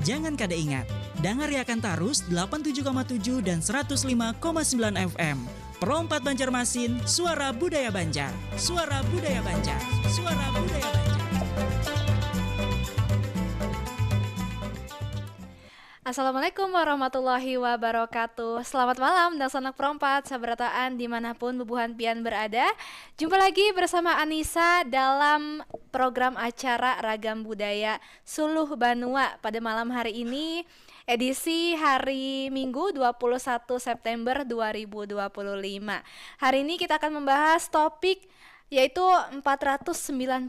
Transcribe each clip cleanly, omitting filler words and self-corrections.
Jangan kada ingat, dengar akan tarus 87,7 dan 105,9 FM. Pro 4 Banjarmasin, suara budaya Banjar. Suara budaya Banjar. Suara budaya Banjar. Assalamualaikum warahmatullahi wabarakatuh. Selamat malam dan sanak perompat sabarataan dimanapun bebuhan pian berada. Jumpa lagi bersama Anissa dalam program acara Ragam Budaya Suluh Banua pada malam hari ini, edisi hari Minggu 21 September 2025. Hari ini kita akan membahas topik yaitu 499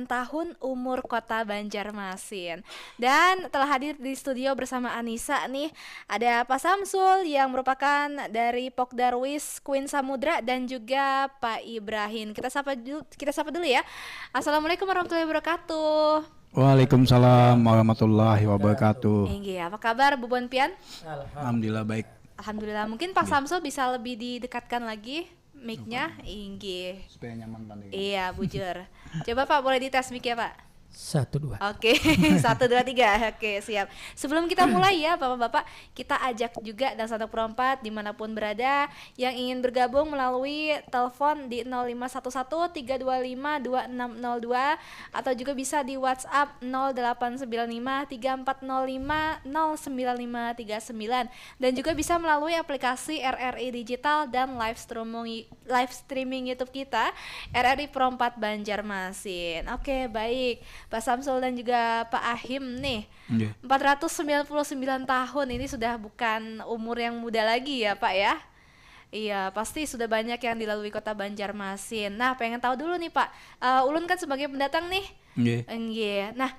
tahun umur kota Banjarmasin. Dan telah hadir di studio bersama Anissa nih, ada Pak Samsul yang merupakan dari Pokdarwis Queen Samudra dan juga Pak Ibrahim. Kita sapa dulu ya. Assalamualaikum warahmatullahi wabarakatuh. Waalaikumsalam warahmatullahi wabarakatuh. Apa kabar Bu Bon Pian? Alhamdulillah baik. Alhamdulillah. Mungkin Pak Samsul bisa lebih didekatkan lagi mic-nya, supaya nyaman kan. Iya, bujur. Coba Pak boleh dites mic-nya Pak. 1, 2. Oke, 1, 2, 3. Oke, siap. Sebelum kita mulai ya Bapak-Bapak, kita ajak juga dan satu perempat dimanapun berada yang ingin bergabung melalui telepon di 0511-325-2602 atau juga bisa di WhatsApp 0895-3405-09539 dan juga bisa melalui aplikasi RRI Digital dan live streaming YouTube kita RRI Pro 4 Banjarmasin. Oke, baik. Pak Samsul dan juga Pak Ahim nih, 499 tahun ini sudah bukan umur yang muda lagi ya Pak ya. Iya, pasti sudah banyak yang dilalui kota Banjarmasin. Nah, pengen tahu dulu nih Pak, Ulun kan sebagai pendatang nih. Nah,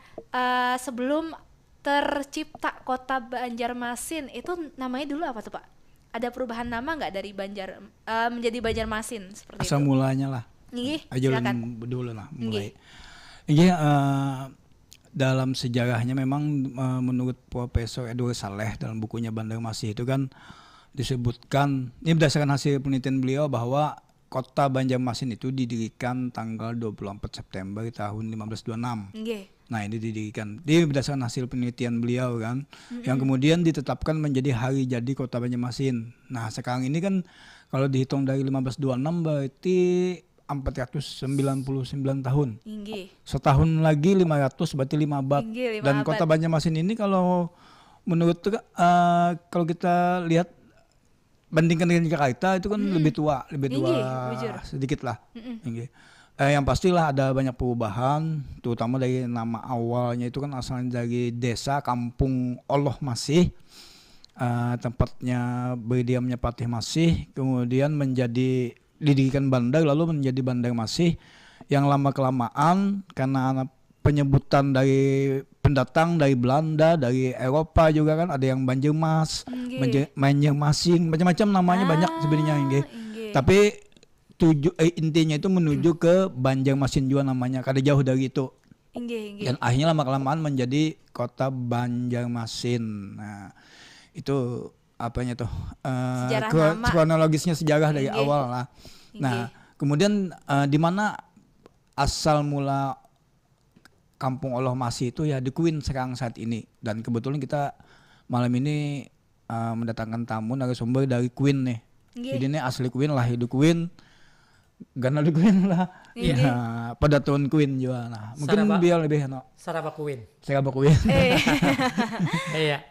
sebelum tercipta kota Banjarmasin itu namanya dulu apa tuh Pak? Ada perubahan nama nggak dari menjadi Banjarmasin seperti Asal itu? mulanya lah. Silakan. Dulu lah mulai. Dalam sejarahnya memang menurut Profesor Edward Saleh dalam bukunya Banjarmasin itu kan disebutkan, ini berdasarkan hasil penelitian beliau, bahwa kota Banjarmasin itu didirikan tanggal 24 September tahun 1526. Nah, ini didirikan. Dia berdasarkan hasil penelitian beliau kan, yang kemudian ditetapkan menjadi hari jadi kota Banjarmasin. Nah, sekarang ini kan kalau dihitung dari 1526 berarti 499 tahun. Setahun lagi 500 berarti 5 abad. Dan kota Banjarmasin ini kalau menurut kalau kita lihat bandingkan dengan Jakarta itu kan lebih tua sedikit lah. Yang pastilah ada banyak perubahan, terutama dari nama awalnya itu kan asalnya dari desa Kampung Allah Masih, tempatnya berdiamnya Patih Masih, kemudian didirikan bandar lalu menjadi Banjarmasin, yang lama kelamaan karena penyebutan dari pendatang dari Belanda, dari Eropa juga kan ada yang Banjarmas, Banjarmasin, macam-macam namanya banyak sebenarnya. Tapi intinya itu menuju ke Banjarmasin juga namanya, kada jauh dari itu. Dan akhirnya lama kelamaan menjadi kota Banjarmasin. Nah, itu apanya tuh kronologisnya sejarah dari awal lah. Nah, kemudian di mana asal mula Kampung Allah Masih itu ya di Queen sekarang saat ini, dan kebetulan kita malam ini mendatangkan tamu narasumber dari Queen nih. Jadi ini asli Queen, lahir di Queen, gana di Queen lah. Pada tahun Queen juga. Nah, mungkin biar lebih Saraba Queen. Iya.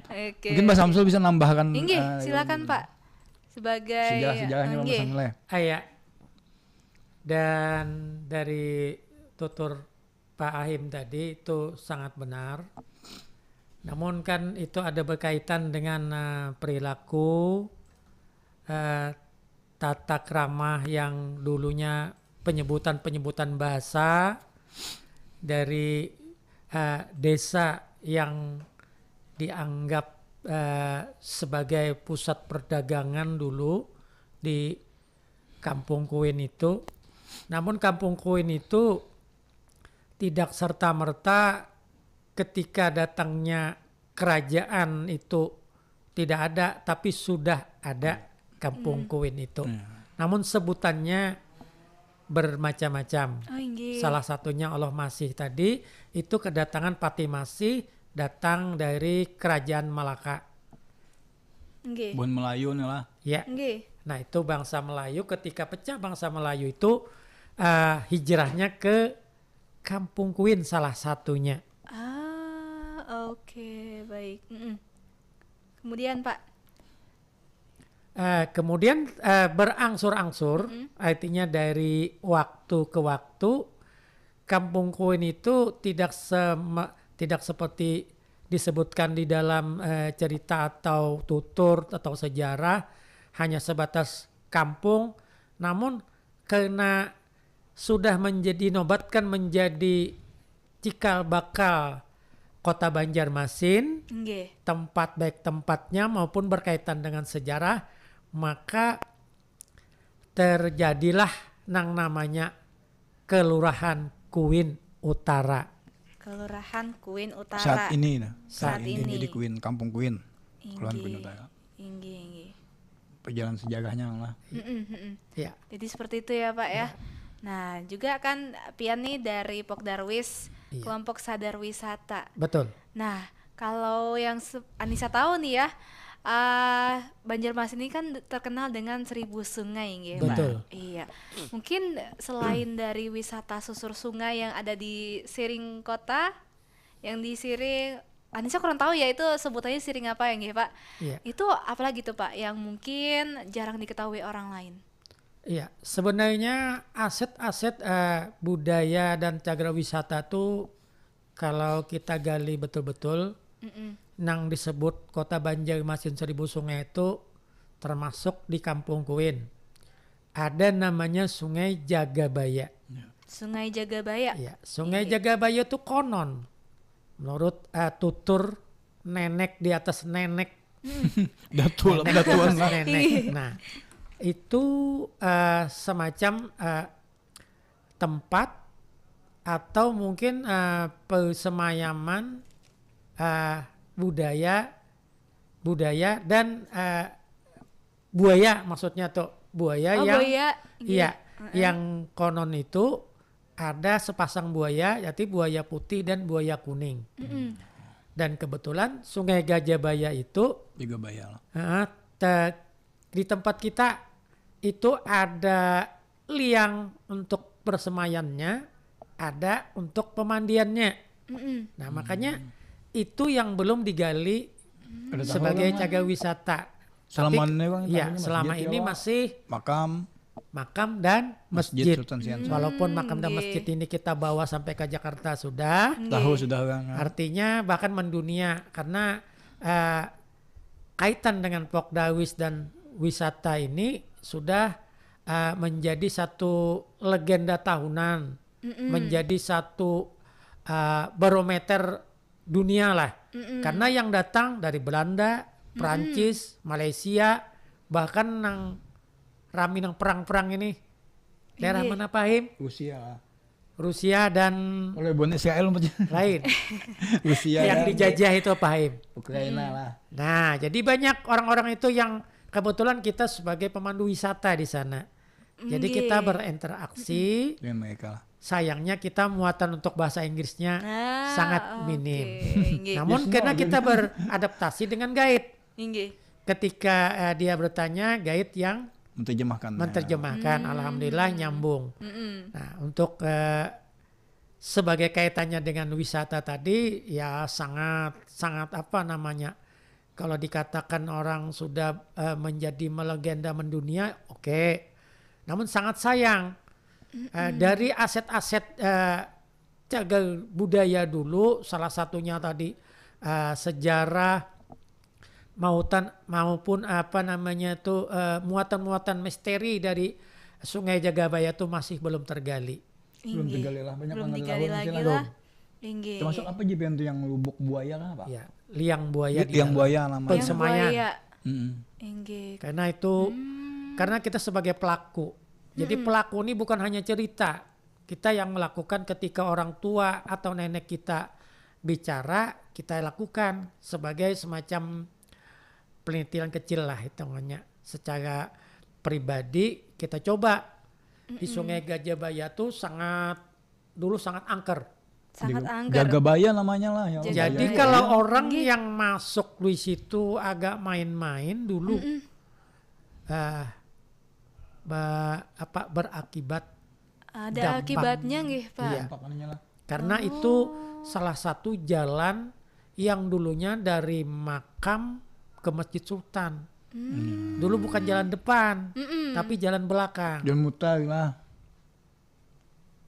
Mungkin Pak Samsul bisa nambahkan. Silakan Pak. Sebagai sejarahnya Pak Samsul. Dan dari tutur Pak Ahim tadi itu sangat benar. Namun kan itu ada berkaitan dengan perilaku, tata krama yang dulunya penyebutan bahasa dari desa yang dianggap sebagai pusat perdagangan dulu di Kampung Queen itu. Namun Kampung Queen itu tidak serta-merta ketika datangnya kerajaan itu tidak ada, tapi sudah ada Kampung Queen itu. Namun sebutannya bermacam-macam. Salah satunya Allah Masih tadi itu kedatangan Patih Masih datang dari Kerajaan Malaka. Nggih. Bun Melayu nih lah. Ya. Nggih. Nah, itu bangsa Melayu ketika pecah bangsa Melayu itu hijrahnya ke Kampung Kuin salah satunya. Oke, baik. Kemudian Pak. Kemudian berangsur-angsur, artinya dari waktu ke waktu, Kampung Kuin itu tidak seperti disebutkan di dalam cerita atau tutur atau sejarah, hanya sebatas kampung, namun karena sudah dinobatkan menjadi cikal bakal Kota Banjarmasin, Nggih. baik tempatnya maupun berkaitan dengan sejarah, maka terjadilah namanya Kelurahan Kuin Utara. Kelurahan Kuin Utara. Saat ini nah. Saat ini. Jadi Kuin, Kampung Kuin. Kelurahan Kuin Inggih. Utara. Inggih. Perjalanan sejarahnya lah. Ya, Jadi seperti itu ya Pak ya. Nah juga kan Pian nih dari Pokdarwis, Iya. kelompok sadar wisata. betul. Nah kalau yang Anissa tahu nih ya, Banjarmasin ini kan terkenal dengan 1000 sungai gitu Pak. Betul. Iya. Mungkin selain dari wisata susur sungai yang ada di Siring Kota, yang di Siring, Anissa kurang tahu ya itu sebutannya Siring apa ya nggih Pak? Iya. Itu apalagi tuh Pak yang mungkin jarang diketahui orang lain? Iya, sebenarnya aset-aset budaya dan cagar wisata tuh kalau kita gali betul-betul, nang disebut Kota Banjarmasin 1000 sungai itu termasuk di Kampung Kuin. Ada namanya Sungai Jagabaya. Sungai Jagabaya. Ya, Sungai Jagabaya itu konon menurut tutur nenek di atas nenek. Datuan lah. Nenek. Nah, itu semacam tempat atau mungkin persemayaman budaya dan buaya, maksudnya tuh buaya yang buaya. iya yang konon itu ada sepasang buaya, yaitu buaya putih dan buaya kuning. Dan kebetulan Sungai Gajabaya itu Juga bayar lah. di tempat kita itu ada liang untuk persemayannya, ada untuk pemandiannya. Nah makanya itu yang belum digali sebagai cagar wisata. Selama Tapi- ini Bang, ya, tahunya selama masjid ini ya, Pak. masih makam dan masjid. Sultan Siansong. Walaupun makam dan masjid ini kita bawa sampai ke Jakarta sudah, Tahu sudah Bang. artinya bahkan mendunia karena kaitan dengan Pokdawis dan wisata ini sudah menjadi satu legenda tahunan, menjadi satu barometer dunia lah. Karena yang datang dari Belanda, Prancis, Malaysia, bahkan nang rami nang perang-perang ini daerah Iya. mana Pak Him? Rusia lah. Rusia dan Oleh bon Israel lain Rusia yang dan dijajah itu Pak Him. Ukraina lah. Nah, jadi banyak orang-orang itu yang kebetulan kita sebagai pemandu wisata di sana. Jadi kita berinteraksi. Dengan mereka lah. Sayangnya kita muatan untuk bahasa Inggrisnya sangat minim. Inggih. Namun Ya, karena semua kita beradaptasi dengan guide. Inggih. Ketika dia bertanya, guide yang Menerjemahkan. menerjemahkan, alhamdulillah nyambung. Nah, untuk sebagai kaitannya dengan wisata tadi, ya sangat apa namanya? Kalau dikatakan orang sudah menjadi melegenda mendunia, oke. Namun sangat sayang dari aset-aset cagar budaya dulu, salah satunya tadi sejarah maupun apa namanya itu muatan-muatan misteri dari Sungai Jagabaya itu masih belum tergali. Belum digali lah, banyak Belum banget digali lah, lagi masih lah. Inggih. Termasuk apa aja Pian tuh yang lubuk buaya lah Pak? Ya, liang buaya di Yang dalam. buaya namanya. Yang Persemayan. buaya. Mm-mm. Inggih. Karena itu karena kita sebagai pelaku. Jadi pelaku ini bukan hanya cerita. Kita yang melakukan ketika orang tua atau nenek kita bicara, kita lakukan sebagai semacam penelitian kecil lah hitungannya. Secara pribadi kita coba di Sungai Gajabaya tuh dulu sangat angker. sangat angker. Jagabaya namanya lah ya. Jagabaya. Jadi Iya. kalau orang Nggih. yang masuk di situ agak main-main dulu, berakibat Ada gampang. akibatnya nggih, Pak. Iya. Dampak anunya lah. Karena itu salah satu jalan yang dulunya dari makam ke Masjid Sultan. Dulu bukan jalan depan, tapi jalan belakang. Jangan mutar lah.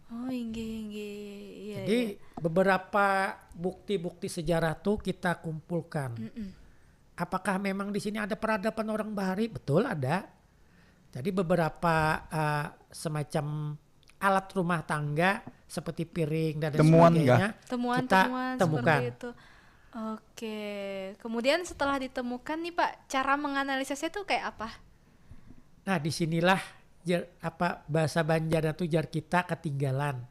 Oh, inggih. Iya. Jadi beberapa bukti-bukti sejarah tuh kita kumpulkan. Apakah memang di sini ada peradaban orang Bahari? Betul ada. Jadi beberapa semacam alat rumah tangga seperti piring dan Temuan sebagainya Temuan kita seperti temukan. itu. Oke. Kemudian setelah ditemukan nih Pak, cara menganalisisnya tuh kayak apa? Nah disinilah bahasa Banjar itu jar kita ketinggalan.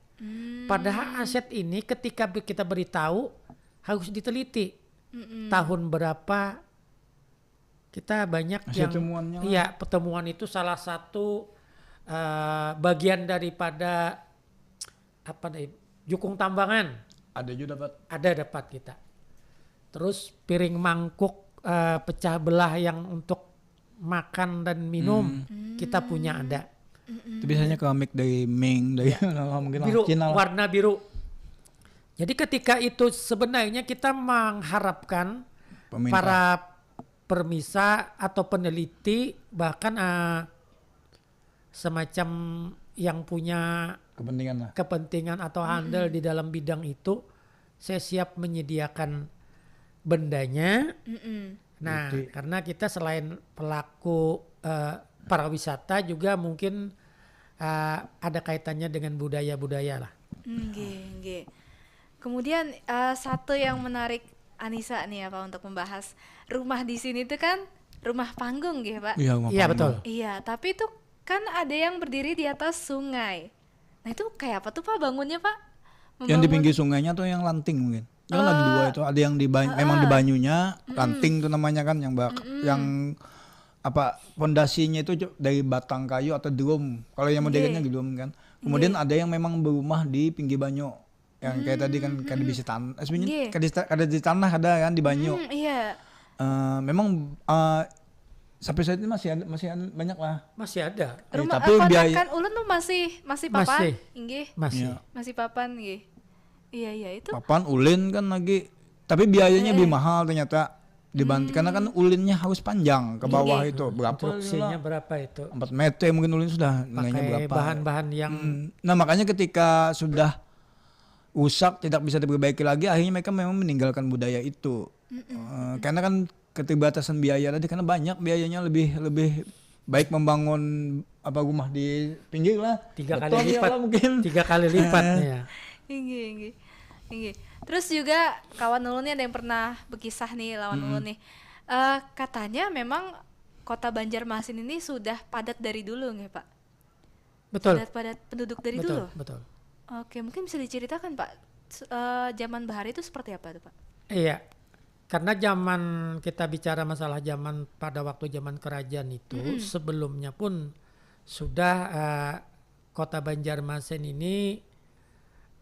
Padahal aset ini ketika kita beritahu harus diteliti. Tahun berapa kita banyak Hasil yang temuannya lah. iya pertemuan itu salah satu bagian daripada jukung tambangan Ada juga dapat. dapat kita. Terus piring mangkuk pecah belah yang untuk makan dan minum kita punya ada. Itu biasanya keramik dari Ming, dari mungkin Biru, Cina lah. warna biru. Jadi ketika itu sebenarnya kita mengharapkan Peminta. para permisa atau peneliti bahkan semacam yang punya Kepentingan lah. kepentingan atau andal di dalam bidang itu, saya siap menyediakan bendanya. Nah, Bukti. karena kita selain pelaku pariwisata juga mungkin ada kaitannya dengan budaya-budaya lah. Nggih. Kemudian satu yang menarik Anissa nih ya Pak untuk membahas rumah di sini tuh kan rumah panggung nggih Pak. Iya, rumah Iya panggung. betul. Iya, tapi itu kan ada yang berdiri di atas sungai. Nah itu kayak apa tuh Pak bangunnya Pak? Yang di Membangun- pinggir sungainya tuh yang lanting mungkin. Kan ada dua itu, ada yang di memang di banyunya, lanting tuh namanya kan yang apa pondasinya itu dari batang kayu atau drum. Kalau yang modernnya drum kan. Kemudian ada yang memang berumah di pinggir banyu. Yang kayak tadi kan kada bisa tanah. Sebenarnya kada di tanah ada kan di banyu. Iya. Memang sampai saat ini masih ada banyak lah. Masih ada. Rumah tapi biaya- kontrakan ulun tuh masih papan. Masih. Inggih. Masih. Iya. Masih papan nggih. Iya itu. Papan ulin kan lagi, tapi biayanya lebih mahal ternyata dibantu karena kan ulinnya harus panjang ke bawah itu berapa? Konstruksinya berapa itu? 4 meter mungkin ulin sudah nilainya Pakai berapa? bahan-bahan yang Nah makanya ketika sudah rusak tidak bisa diperbaiki lagi, akhirnya mereka memang meninggalkan budaya itu. Karena kan keterbatasan biaya tadi, karena banyak biayanya lebih baik membangun rumah di pinggir lah. 3 kali Beton ya lipat. lah mungkin. 3 kali lipat ya. Inggih. Terus juga kawan ulun nih ada yang pernah berkisah nih lawan ulun nih. Katanya memang kota Banjarmasin ini sudah padat dari dulu nggih Pak? Betul. Sudah padat penduduk dari Betul, dulu. betul. Oke, mungkin bisa diceritakan Pak, zaman Bahari itu seperti apa tuh Pak? Iya. Karena zaman kita bicara masalah zaman pada waktu zaman kerajaan itu sebelumnya pun sudah kota Banjarmasin ini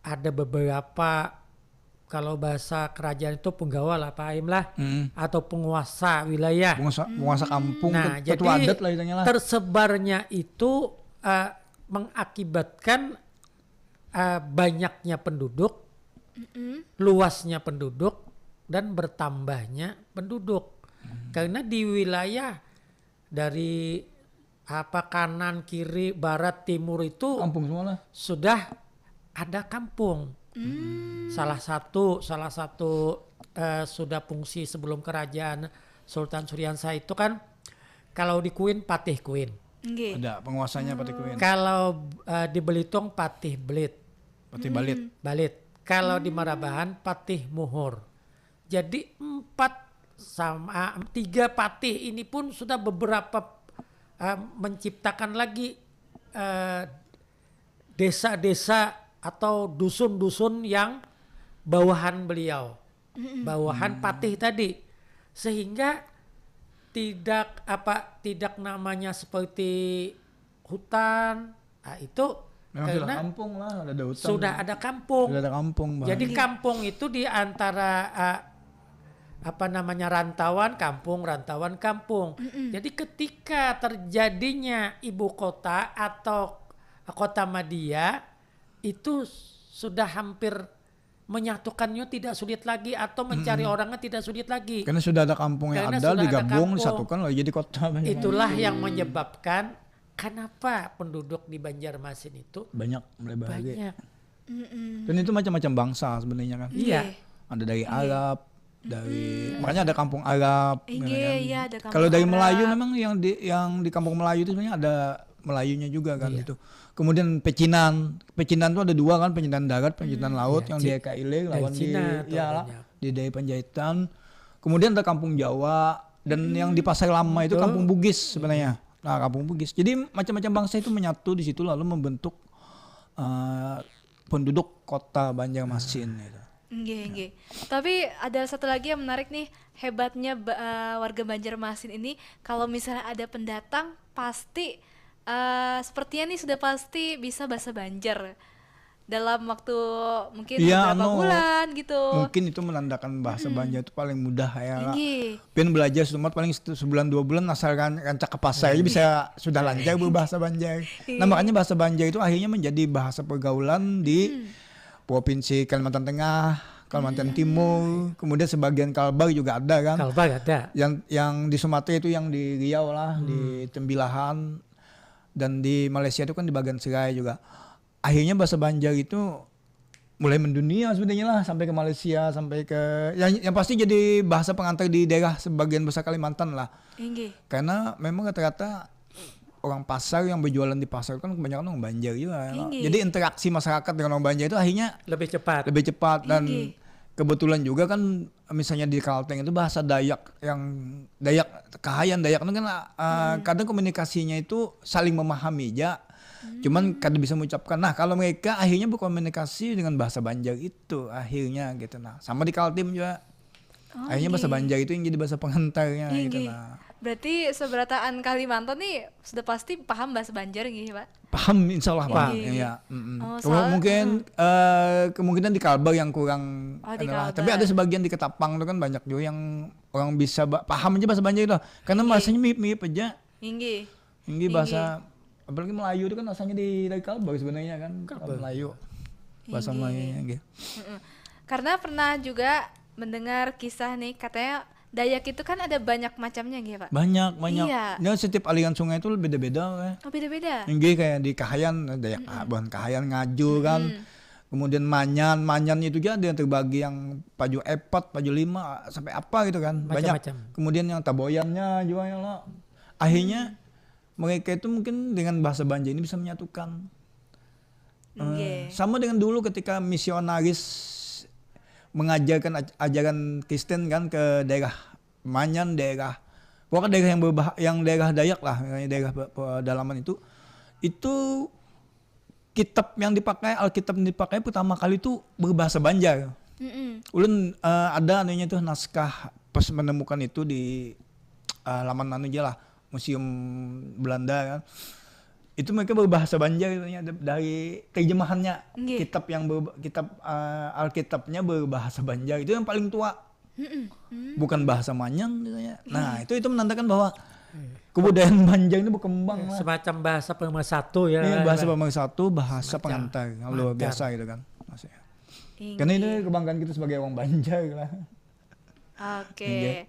ada beberapa, kalau bahasa kerajaan itu penggawa lah Pak Aim lah, atau penguasa wilayah. Penguasa kampung, Nah, ketua jadi adat lah istilahnya lah. tersebarnya itu mengakibatkan banyaknya penduduk, luasnya penduduk, dan bertambahnya penduduk. Karena di wilayah dari kanan, kiri, barat, timur itu Kampung semua lah. sudah ada kampung. Salah satu sudah fungsi sebelum kerajaan Sultan Suryansa itu kan kalau di Kuin Patih Kuin. Nggih. Ada penguasanya Patih Kuin. Kalau di Belitung Patih Belit, Patih Balit. Balit. Kalau di Marabahan Patih Muhur. Jadi 3 patih ini pun sudah beberapa menciptakan lagi desa-desa atau dusun-dusun yang bawahan beliau, bawahan patih tadi, sehingga tidak namanya seperti hutan, itu Memang sudah Karena kampung lah, ada hutan. sudah ada kampung. Sudah ada kampung. Bang. Jadi kampung itu di antara rantauan kampung. Jadi ketika terjadinya ibu kota atau kota madya itu sudah hampir menyatukannya tidak sulit lagi atau mencari orangnya tidak sulit lagi. Karena sudah ada kampung yang Karena ada sudah digabung, ada disatukan lalu jadi kota. Itulah yang menyebabkan kenapa penduduk di Banjarmasin itu Banyak, mulai bahagia. banyak. Dan itu macam-macam bangsa sebenarnya kan. Iya. Ada dari Arab, dari makanya ada kampung Arab. gitu kan. Iya, ada kampung Kalau dari Arab. Melayu memang yang di kampung Melayu itu sebenarnya ada Melayunya juga kan gitu. Kemudian pecinan itu ada dua kan, pecinan darat, pecinan laut yang di Eka Ilir lawan di Cina tuh ya banyak. di Daya Panjaitan. Kemudian ada kampung Jawa dan yang di Pasar Lama itu kampung Bugis sebenarnya. Nah, kampung Bugis. Jadi macam-macam bangsa itu menyatu di situ lalu membentuk penduduk kota Banjarmasin gitu. Nggih. Tapi ada satu lagi yang menarik nih, hebatnya warga Banjarmasin ini kalau misalnya ada pendatang pasti sepertinya nih sudah pasti bisa bahasa Banjar dalam waktu mungkin beberapa bulan gitu. Mungkin itu menandakan bahasa Banjar itu paling mudah ya. Nggih. Pin belajar cuma paling sebulan 2 bulan asalkan rancak ke pasar aja bisa sudah lancar berbahasa Banjar. Nah makanya bahasa Banjar itu akhirnya menjadi bahasa pergaulan di Provinsi Kalimantan Tengah, Kalimantan Timur, kemudian sebagian Kalbar juga ada kan. Kalbar ada. Yang di Sumatera itu yang di Riau lah, di Tembilahan, dan di Malaysia itu kan di bagian Serai juga. Akhirnya bahasa Banjar itu mulai mendunia sebenarnya lah, sampai ke Malaysia, sampai ke yang pasti jadi bahasa pengantar di daerah sebagian besar Kalimantan lah. Nggih. Karena memang rata-rata orang pasar yang berjualan di pasar kan kebanyakan orang Banjar juga. Jadi interaksi masyarakat dengan orang Banjar itu akhirnya Lebih cepat. dan kebetulan juga kan misalnya di Kalteng itu bahasa Dayak Kahayan Dayak itu kan kadang komunikasinya itu saling memahami ya. Cuman kadang bisa mengucapkan. Nah, kalau mereka akhirnya berkomunikasi dengan bahasa Banjar itu akhirnya gitu. Nah, sama di Kaltim juga. Akhirnya bahasa Banjar itu yang jadi bahasa pengantarnya gitu nah. Berarti seberataan Kalimantan nih sudah pasti paham bahasa Banjar gitu, Pak? Paham, insya Allah paham. Iya. Ya. Mungkin kemungkinan di Kalbar yang kurang. Di Kalbar. Tapi ada sebagian di Ketapang itu kan banyak juga yang orang bisa paham aja bahasa Banjar itu. Karena bahasanya mirip-mirip aja. Ini bahasa apalagi Melayu itu kan asalnya dari Kalbar sebenarnya kan. Melayu. Bahasa Melayunya gitu. Karena pernah juga mendengar kisah nih, katanya Dayak itu kan ada banyak macamnya gitu, Pak? Banyak. Iya. Ya, setiap aliran sungai itu beda-beda. Oh, beda-beda? Ini kayak di Kahayan, Dayak bukan Kahayan Ngaju kan. Kemudian Manyan itu juga ada yang terbagi yang Paju 4, Paju 5 sampai apa gitu kan. Banyak. Macam-macam. Kemudian yang Taboyannya juga ya lah. Akhirnya mereka itu mungkin dengan bahasa Banjar ini bisa menyatukan. Sama dengan dulu ketika misionaris mengajarkan ajaran Kristen kan ke daerah Manyan, pokoknya daerah yang daerah Dayak lah, daerah pedalaman itu kitab yang dipakai, Alkitab yang dipakai pertama kali itu berbahasa Banjar. Ulun ada anunya tuh naskah pas menemukan itu di laman anu aja lah, Museum Belanda kan. Itu mereka berbahasa Banjar dari terjemahannya. Kitab Alkitabnya berbahasa Banjar itu yang paling tua. Bukan bahasa Manyan misalnya. Nah, itu menandakan bahwa kebudayaan Banjar ini berkembang lah. Semacam bahasa pemersatu ya. Ini bahasa pemersatu, bahasa pengantar. Luar biasa gitu kan. Maksudnya. Karena ini kebanggaan kita sebagai orang Banjar lah. Oke.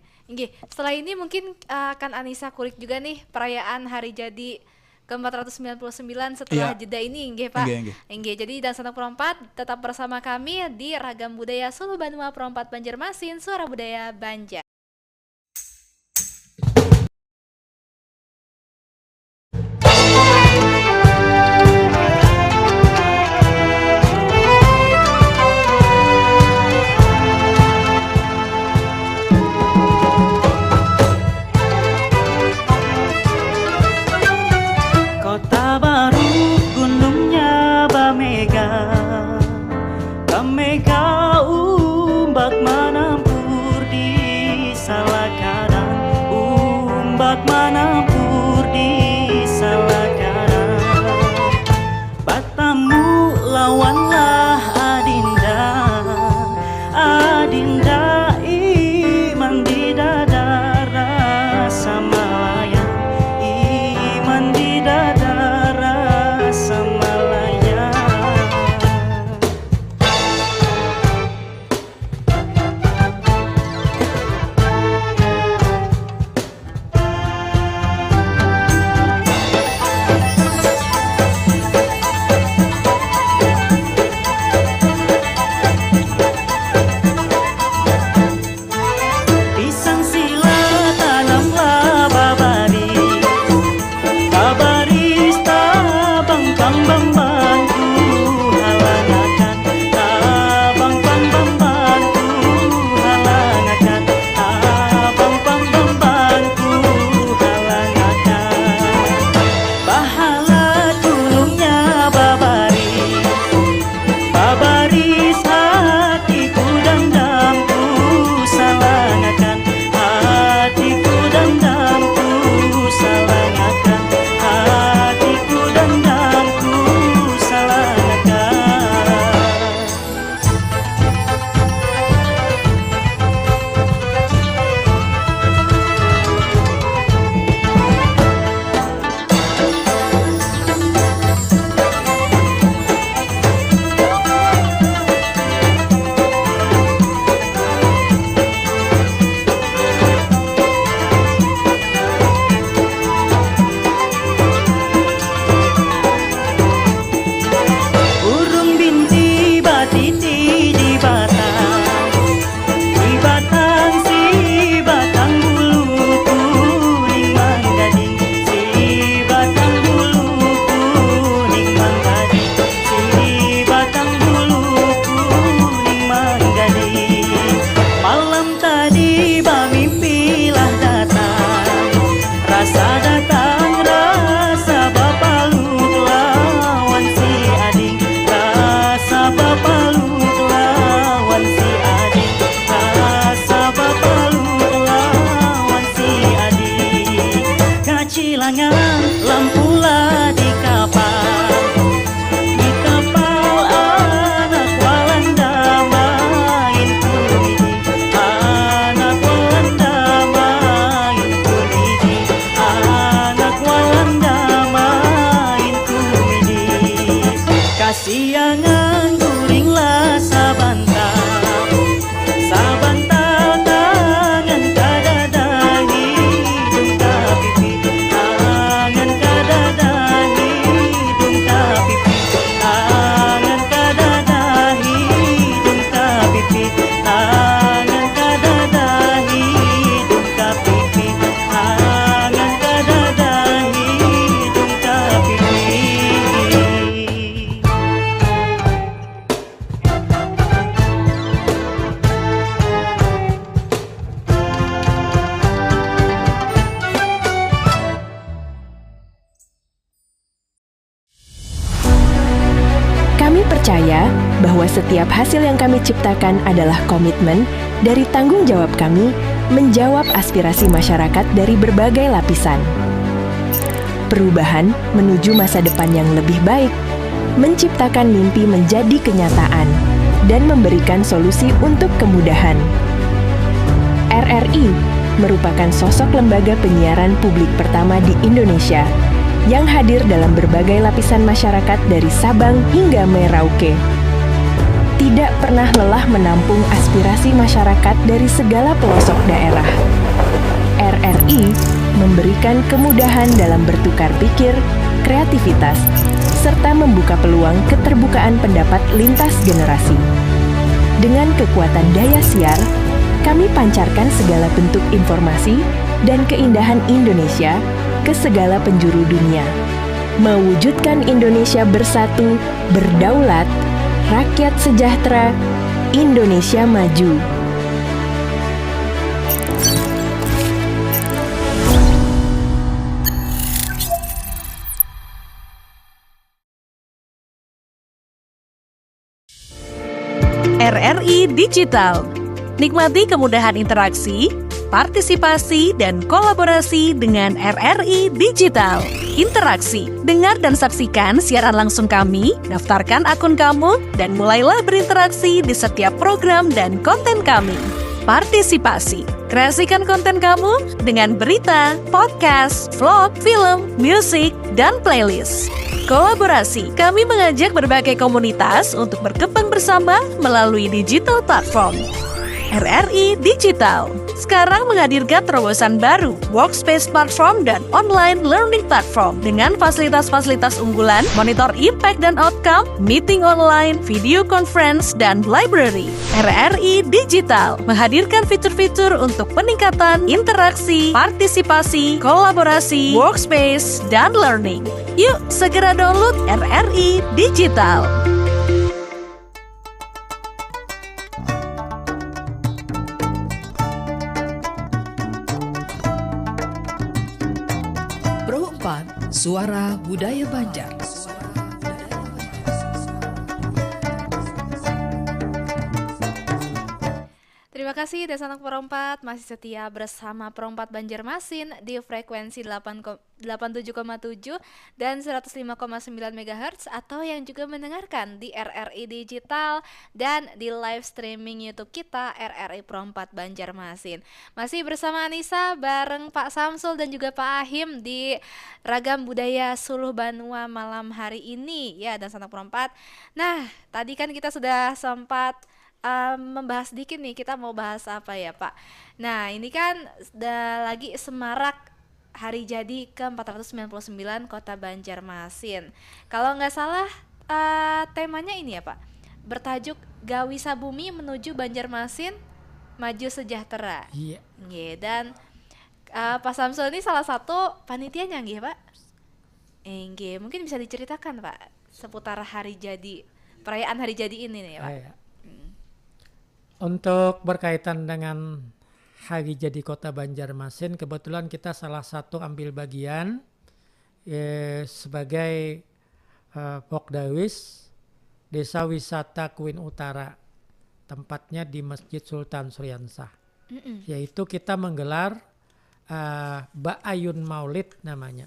Setelah ini mungkin akan Anissa kulik juga nih perayaan hari jadi ke-499 setelah jeda ini, nggih Pak. Nggih. Jadi dan Sanak Perompat tetap bersama kami di Ragam Budaya Solo Banua Perompat Banjarmasin, Suara Budaya Banjar. Kota baru gunungnya Bamega umbak menampur di bahwa setiap hasil yang kami ciptakan adalah komitmen dari tanggung jawab kami menjawab aspirasi masyarakat dari berbagai lapisan. Perubahan menuju masa depan yang lebih baik, menciptakan mimpi menjadi kenyataan, dan memberikan solusi untuk kemudahan. RRI merupakan sosok lembaga penyiaran publik pertama di Indonesia yang hadir dalam berbagai lapisan masyarakat dari Sabang hingga Merauke. Tidak pernah lelah menampung aspirasi masyarakat dari segala pelosok daerah. RRI memberikan kemudahan dalam bertukar pikir, kreativitas, serta membuka peluang keterbukaan pendapat lintas generasi. Dengan kekuatan daya siar, kami pancarkan segala bentuk informasi dan keindahan Indonesia ke segala penjuru dunia. Mewujudkan Indonesia bersatu, berdaulat, rakyat sejahtera, Indonesia maju. RRI Digital. Nikmati kemudahan interaksi, partisipasi, dan kolaborasi dengan RRI Digital. Interaksi, dengar dan saksikan siaran langsung kami, daftarkan akun kamu, dan mulailah berinteraksi di setiap program dan konten kami. Partisipasi, kreasikan konten kamu dengan berita, podcast, vlog, film, musik, dan playlist. Kolaborasi, kami mengajak berbagai komunitas untuk berkembang bersama melalui digital platform. RRI Digital sekarang menghadirkan terobosan baru, workspace platform dan online learning platform dengan fasilitas-fasilitas unggulan, monitor impact dan outcome, meeting online, video conference, dan library. RRI Digital menghadirkan fitur-fitur untuk peningkatan interaksi, partisipasi, kolaborasi, workspace, dan learning. Yuk, segera download RRI Digital. Suara Budaya Banjar. Terima kasih Desanak Perompat masih setia bersama Perompat Banjarmasin di frekuensi 87,7 dan 105,9 MHz atau yang juga mendengarkan di RRI Digital dan di live streaming YouTube kita RRI Perompat Banjarmasin. Masih bersama Anissa bareng Pak Samsul dan juga Pak Ahim di Ragam Budaya Suluh Banua malam hari ini ya Desanak Perompat. Nah, tadi kan kita sudah sempat membahas sedikit nih, kita mau bahas apa ya Pak? Nah ini kan lagi semarak hari jadi ke-499 Kota Banjarmasin. Kalau nggak salah temanya ini ya Pak, bertajuk Gawisa Bumi Menuju Banjarmasin Maju Sejahtera. Iya. Dan Pak Samsul ini salah satu panitianya nggih Pak? Nggih, mungkin bisa diceritakan Pak seputar hari jadi, perayaan hari jadi ini nih Pak. Untuk berkaitan dengan hari jadi Kota Banjarmasin, kebetulan kita salah satu ambil bagian sebagai Pokdawis Desa Wisata Kuin Utara, tempatnya di Masjid Sultan Suriansah. Yaitu kita menggelar Ba'ayun Maulid namanya.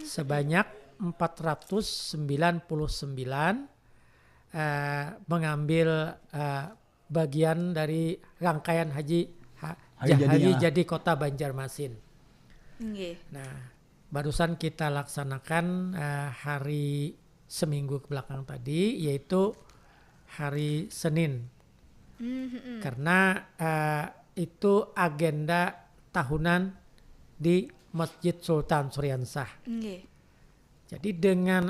Sebanyak 499 mengambil bagian dari rangkaian hari jadi Kota Banjarmasin. Nah, barusan kita laksanakan hari seminggu belakang tadi, yaitu hari Senin. Karena itu agenda tahunan di Masjid Sultan Suriansah. Jadi dengan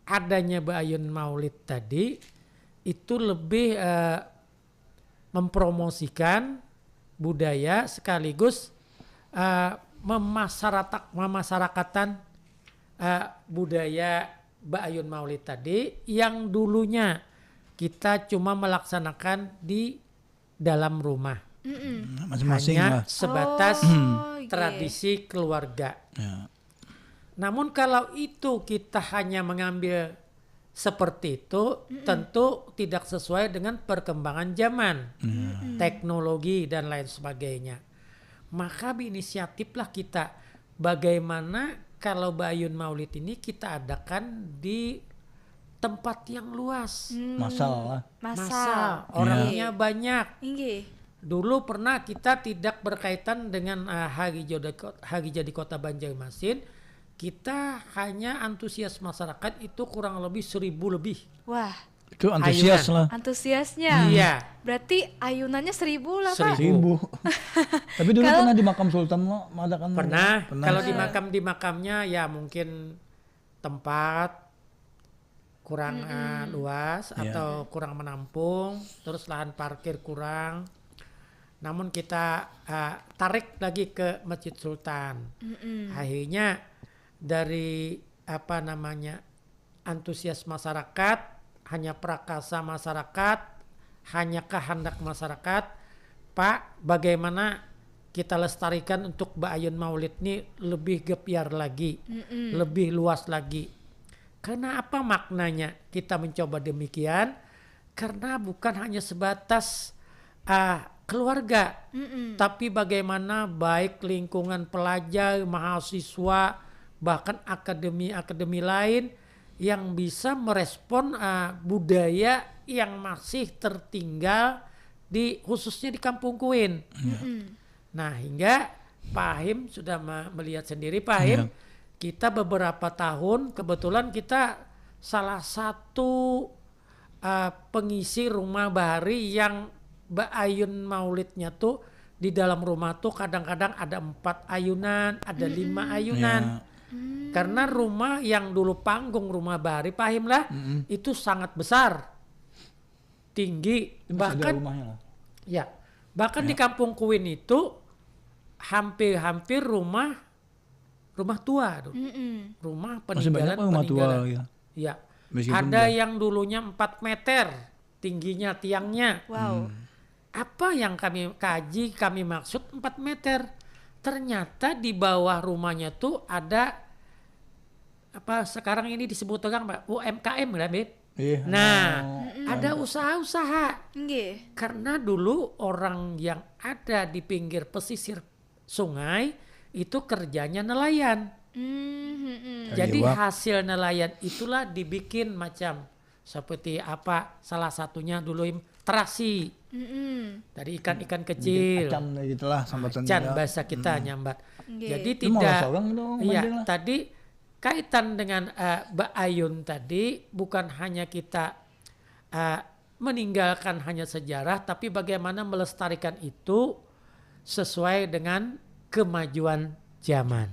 adanya Ba'ayun Maulid tadi, itu lebih mempromosikan budaya sekaligus memasyarakatan budaya Ba'ayun Maulid tadi yang dulunya kita cuma melaksanakan di dalam rumah. Masing-masing hanya lah. sebatas tradisi keluarga. Namun kalau itu kita hanya mengambil seperti itu tentu tidak sesuai dengan perkembangan zaman, teknologi dan lain sebagainya. Maka berinisiatiflah kita bagaimana kalau Bayun Maulid ini kita adakan di tempat yang luas. Masalah. Massal. Orangnya banyak. Inggih. Dulu pernah kita tidak berkaitan dengan hari jadi Kota Banjarmasin. Kita hanya antusias masyarakat itu kurang lebih 1.000 lebih. Wah, Itu antusias lah. antusiasnya. Iya. Berarti ayunannya 1.000 lah Pak. 1.000. Tapi dulu pernah di makam Sultan lo mengadakan. Pernah. Kalau di makamnya ya mungkin tempat kurang luas atau kurang menampung, terus lahan parkir kurang. Namun kita tarik lagi ke Masjid Sultan. Akhirnya dari antusias masyarakat, hanya prakasa masyarakat, hanya kehendak masyarakat, Pak, bagaimana kita lestarikan untuk Bayun Maulid ini lebih gebyar lagi, lebih luas lagi. Karena apa maknanya kita mencoba demikian? Karena bukan hanya sebatas keluarga, tapi bagaimana baik lingkungan pelajar, mahasiswa, bahkan akademi-akademi lain yang bisa merespon budaya yang masih tertinggal khususnya di Kampung Kuin. Nah, hingga Pak Him sudah melihat sendiri, Pak Him, kita beberapa tahun kebetulan kita salah satu pengisi rumah bahari yang Bayun Maulidnya tuh di dalam rumah tuh kadang-kadang ada 4 ayunan, ada 5 ayunan. Karena rumah yang dulu panggung rumah bahari Pak Him lah itu sangat besar, tinggi, bahkan di Kampung Kuin itu hampir rumah tua, rumah peninggalan. Rumah tua, ya. Ada yang dulunya 4 meter tingginya tiangnya. Wow. Apa yang kami kaji, kami maksud 4 meter. Ternyata di bawah rumahnya tuh ada sekarang ini disebut orang Pak UMKM lah, Beb. Ada usaha-usaha. Karena dulu orang yang ada di pinggir pesisir sungai itu kerjanya nelayan. Jadi hasil nelayan itulah dibikin macam seperti salah satunya dulu terasi dari ikan-ikan kecil. Acan gitulah, acan bahasa kita nyambat. Jadi tidak. Tadi kaitan dengan Mbak Ayun tadi bukan hanya kita meninggalkan hanya sejarah, tapi bagaimana melestarikan itu sesuai dengan kemajuan zaman.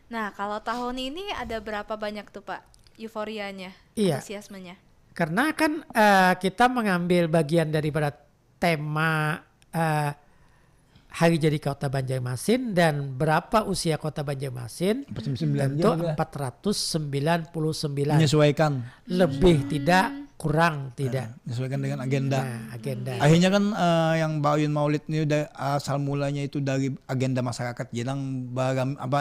Nah, kalau tahun ini ada berapa banyak tuh Pak euforianya, antusiasmenya? Karena kan kita mengambil bagian daripada tema Hari Jadi Kota Banjarmasin dan berapa usia Kota Banjarmasin? Tentu 499. Menyesuaikan. Lebih tidak, kurang tidak. Menyesuaikan dengan agenda. Agenda. Akhirnya kan yang Bayun Maulid ini asal mulanya itu dari agenda masyarakat. Jadi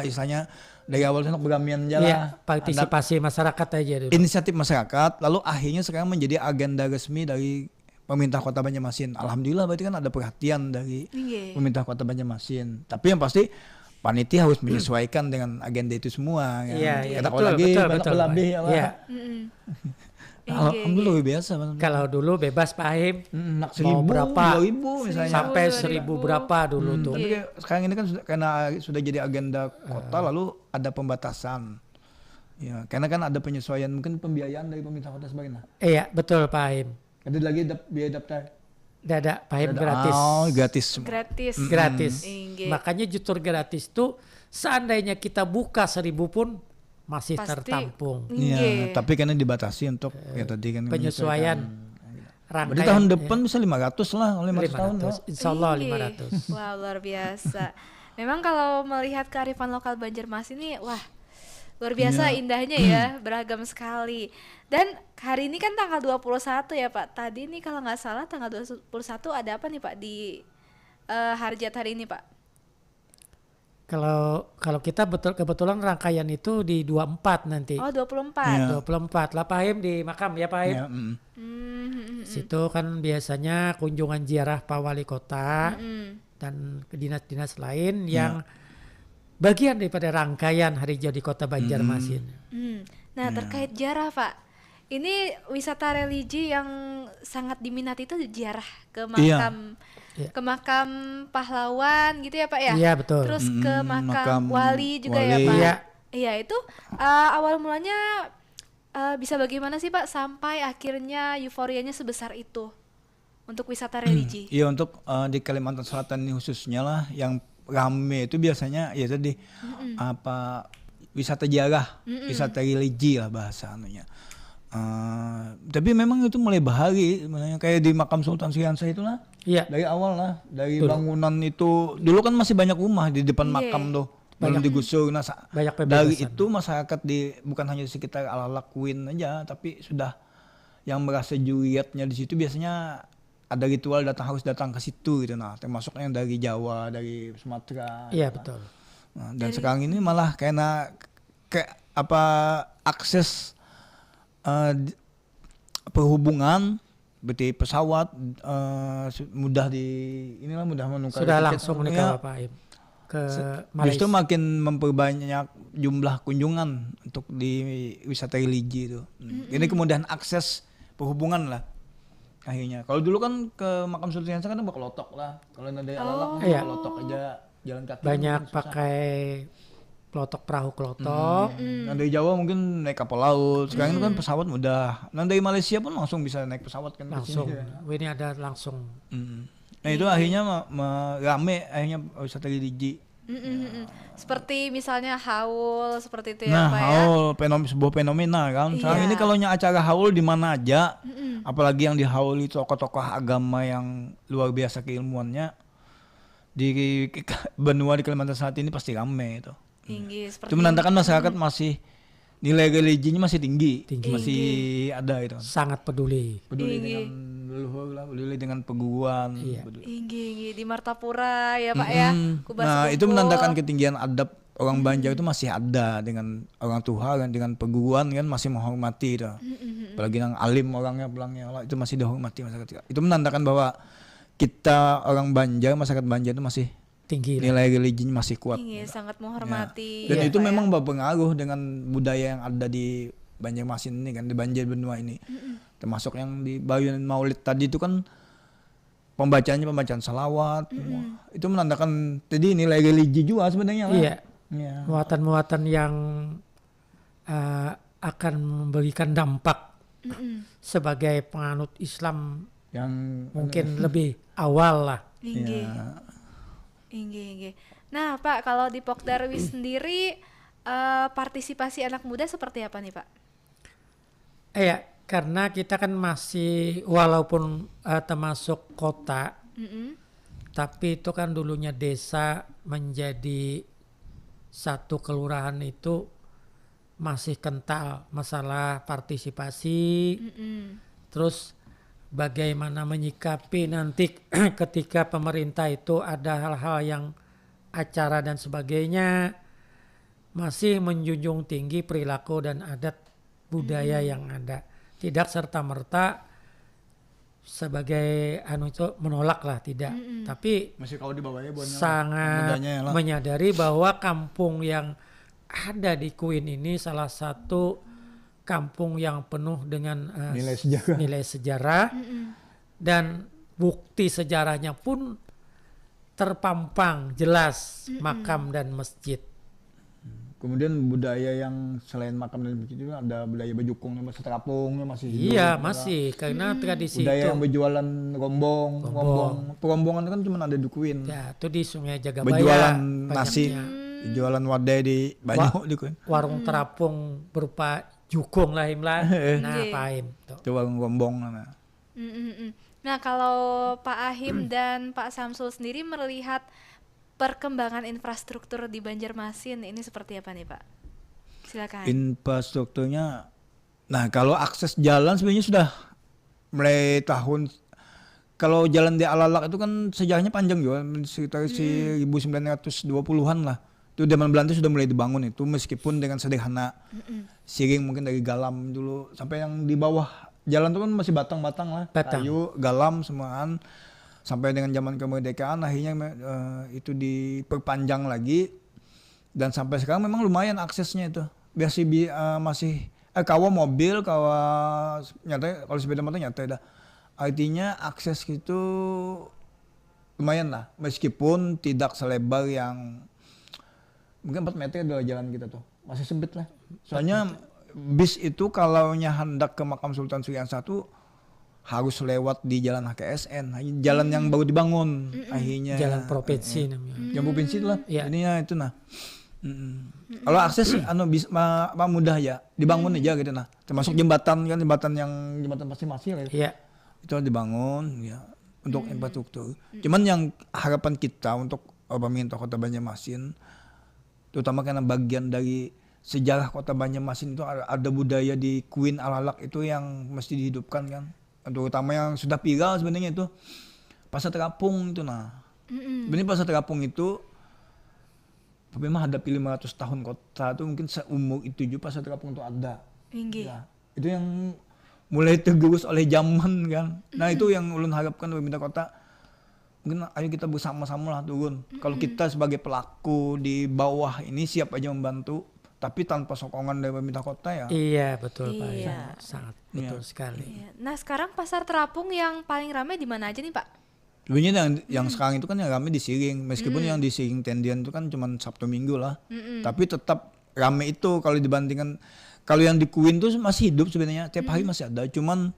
istilahnya dari awal itu bergamian jalan. Partisipasi masyarakat aja dulu. Inisiatif masyarakat, lalu akhirnya sekarang menjadi agenda resmi dari pemerintah Kota Banjarmasin. Alhamdulillah berarti kan ada perhatian dari pemerintah Kota Banjarmasin. Tapi yang pasti panitia harus menyesuaikan dengan agenda itu semua. Betul. Alhamdulillah luar biasa. Kalau dulu bebas Pak Him, mau berapa, 2.000 misalnya. Sampai 1.000 berapa dulu tuh. Tapi sekarang ini kan karena sudah jadi agenda kota, lalu ada pembatasan. Ya, karena kan ada penyesuaian mungkin pembiayaan dari pemerintah kota sebagainya. Iya, betul Pak Him. Ada lagi biaya daftar? Ada Pak Him gratis. Oh, gratis. Makanya justru gratis tuh seandainya kita buka 1.000 pun masih tertampung. Iya, tapi karena dibatasi untuk tadi kan penyesuaian. Berarti tahun depan bisa 500 lah, 500 tahun. Insya Allah 500. Wah, luar biasa. Memang kalau melihat kearifan lokal Banjarmasin ini, wah luar biasa indahnya ya, beragam sekali. Dan hari ini kan tanggal 21 ya Pak. Tadi nih kalau nggak salah tanggal 21 ada apa nih Pak di Harjat hari ini Pak? Kalau kita kebetulan rangkaian itu di 24 nanti. Oh, 24. Iya. 24 lah Pak Haim di makam ya Pak Haim. Ya, Situ kan biasanya kunjungan ziarah Pak Wali Kota dan ke dinas-dinas lain yang bagian daripada rangkaian hari jadi Kota Banjarmasin. Nah, terkait ziarah Pak, ini wisata religi yang sangat diminati itu ziarah ke makam ke makam pahlawan gitu ya Pak ya? Iya betul. Terus ke makam makam wali juga ya wali. Pak? Iya. Iya, itu awal mulanya bisa bagaimana sih Pak sampai akhirnya euforianya sebesar itu untuk wisata religi? Iya, untuk di Kalimantan Selatan ini khususnya lah yang rame itu biasanya ya tadi wisata ziarah, wisata religi lah bahasa anunya. Tapi memang itu mulai bahari sebenarnya, kayak di makam Sultan Syahriansah itulah. Iya. Dari awal lah, dari bangunan itu dulu kan masih banyak rumah di depan makam tuh, belum digusur. Nah, Banyak dari pembebasan. itu masyarakat bukan hanya di sekitar Alalak Kuin aja, tapi sudah yang merasa juliatnya di situ biasanya ada ritual harus datang ke situ gitu. Nah, termasuk yang dari Jawa, dari Sumatera. Iya gitu. betul. Nah, dan sekarang ini malah karena akses perhubungan berarti pesawat mudah menukar Sudah tiket. langsung nih kalau Pak Haim ke Justru Malaysia. makin memperbanyak jumlah kunjungan untuk di wisata religi itu. Ini kemudahan akses perhubungan lah akhirnya. Kalau dulu kan ke makam Sultan Syahriansah kan berkelotok lah. Kalau dari Alalak Iya. kelotok aja jalan kaki. Banyak kan susah. pakai perahu kelotok. Nah, dari Jawa mungkin naik kapal laut. Sekarang itu kan pesawat mudah. Nah, dari Malaysia pun langsung bisa naik pesawat kan ke Langsung. sini. Ini ada langsung. Nah, itu akhirnya rame akhirnya wisata religi. Seperti misalnya haul seperti itu ya Nah, Pak ya? haul sebuah fenomena kan. Sekarang ini kalau acara haul di mana aja, apalagi yang di haul itu tokoh-tokoh agama yang luar biasa keilmuannya di benua di Kalimantan Selatan ini pasti rame itu. Tinggi seperti Itu menandakan masyarakat masih nilai religinya masih tinggi. Tinggi. Masih ada itu. Sangat peduli. Peduli dengan leluhur lah, peduli dengan peguruan. Iya. Tinggi di Martapura ya Pak ya? Kubah Nah, itu Sekupul. menandakan ketinggian adab orang Banjar itu masih ada dengan orang tua dan dengan peguruan kan masih menghormati itu. Apalagi yang alim orangnya itu masih dihormati masyarakat. Itu menandakan bahwa kita orang Banjar, masyarakat Banjar itu masih Tinggi. nilai religinya masih kuat. Tinggi, sangat menghormati. Dan ya, itu Pak, memang berpengaruh dengan budaya yang ada di Banjarmasin ini kan, di Banjar benua ini. Termasuk yang di Bayun Maulid tadi itu kan pembacaan salawat. Itu menandakan tadi nilai religi juga sebenarnya lah. Iya. Iya. Muatan-muatan yang akan memberikan dampak sebagai penganut Islam Yang mungkin lebih awal lah. Tinggi. Tinggi. Nah Pak, kalau di Pokdarwis sendiri partisipasi anak muda seperti apa nih Pak? Iya, karena kita kan masih walaupun termasuk kota, tapi itu kan dulunya desa menjadi satu kelurahan itu masih kental masalah partisipasi. Terus bagaimana menyikapi nanti ketika pemerintah itu ada hal-hal yang acara dan sebagainya, masih menjunjung tinggi perilaku dan adat budaya yang ada. Tidak serta-merta sebagai itu menolak lah, tidak. Tapi masih kalau dibawahnya sangat menyadari bahwa kampung yang ada di Kuin ini salah satu kampung yang penuh dengan nilai sejarah dan bukti sejarahnya pun terpampang jelas makam dan masjid. Kemudian budaya yang selain makam dan masjid itu ada budaya bejukung, masih terapung, masih hidup. Iya, masih karena tradisi budaya itu. yang berjualan rombong. Perombongan kan cuma ada di Kuin. Ya, itu di Sungai Jagabaya. Berjualan nasi, jualan wadai di banyak di Kuin. Warung terapung berupa jukung lah Imla. Nah, Paim. Itu warung rombong. Nah, kalau Pak Ahim dan Pak Samsul sendiri melihat perkembangan infrastruktur di Banjarmasin ini seperti apa nih Pak? Silakan. Infrastrukturnya, nah kalau akses jalan sebenarnya sudah mulai tahun, kalau jalan di Alalak itu kan sejarahnya panjang juga, sekitar 1920-an lah. Itu zaman Belanda sudah mulai dibangun itu meskipun dengan sederhana. Siring mungkin dari galam dulu sampai yang di bawah jalan itu kan masih batang-batang lah, kayu, galam semuaan. Sampai dengan zaman kemerdekaan akhirnya itu diperpanjang lagi dan sampai sekarang memang lumayan aksesnya itu. Masih kawa mobil, kawa nyata kalau sepeda motor nyata dah. Artinya akses itu lumayan lah meskipun tidak selebar yang mungkin 4 meter adalah jalan kita tuh. Masih sempit lah. Soalnya bis itu kalau hendak ke makam Sultan Suriansa tuh harus lewat di jalan HKSN, jalan yang baru dibangun akhirnya. Jalan provinsi namanya. Jalan provinsi itu lah. Ya. Ininya itu nah. Kalau akses bisa mudah ya, dibangun aja gitu nah. Termasuk jembatan kan jembatan pasti masih lah. Iya. Itu dibangun ya untuk infrastruktur. Cuman yang harapan kita untuk pemerintah Kota Banjarmasin terutama karena bagian dari sejarah Kota Banjarmasin itu ada budaya di Queen Alalak itu yang mesti dihidupkan kan. Terutama yang sudah viral sebenarnya itu Pasar Terapung itu nah. Sebenarnya Pasar Terapung itu memang hadapi 500 tahun kota itu mungkin seumur itu juga Pasar Terapung itu ada. Ya, itu yang mulai tergerus oleh zaman kan. Nah itu yang ulun harapkan pemerintah kota mungkin ayo kita bersama-sama lah turun. Kalau kita sebagai pelaku di bawah ini siap aja membantu, tapi tanpa sokongan dari pemerintah kota ya. Iya betul Pak. Sangat betul sekali. Iya. Nah sekarang Pasar Terapung yang paling ramai di mana aja nih Pak? Sebenarnya yang sekarang itu kan yang ramai di Siring, meskipun yang di Siring Tendian itu kan cuma Sabtu Minggu lah, tapi tetap ramai itu kalau dibandingkan kalau yang di Queen tuh masih hidup sebenarnya tiap hari masih ada, cuman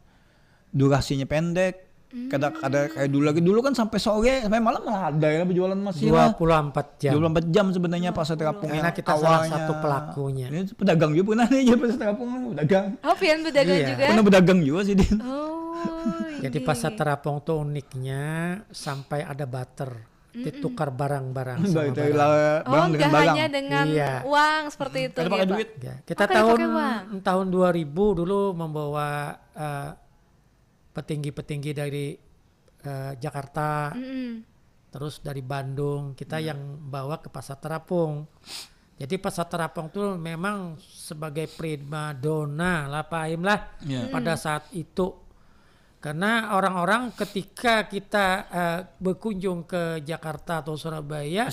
durasinya pendek. Kadang kayak dulu kan sampai sore sampai malam malah ada ya berjualan masih 24 jam. 24 jam sebenarnya Pasar Terapung. Karena kita salah satu pelakunya. Ini pedagang juga pernah nih Pasar Terapung pedagang. Oh pian pedagang juga? Pernah pedagang juga sih Din. Jadi Pasar Terapung tuh uniknya sampai ada barter, ditukar barang-barang sama barang. Nggak hanya dengan uang seperti itu. Ada pakai duit. Ya, kita tahun 2000 dulu membawa petinggi-petinggi dari Jakarta, terus dari Bandung, kita yang bawa ke Pasar Terapung. Jadi Pasar Terapung tuh memang sebagai primadona lah Pak Aim lah pada saat itu. Karena orang-orang ketika kita berkunjung ke Jakarta atau Surabaya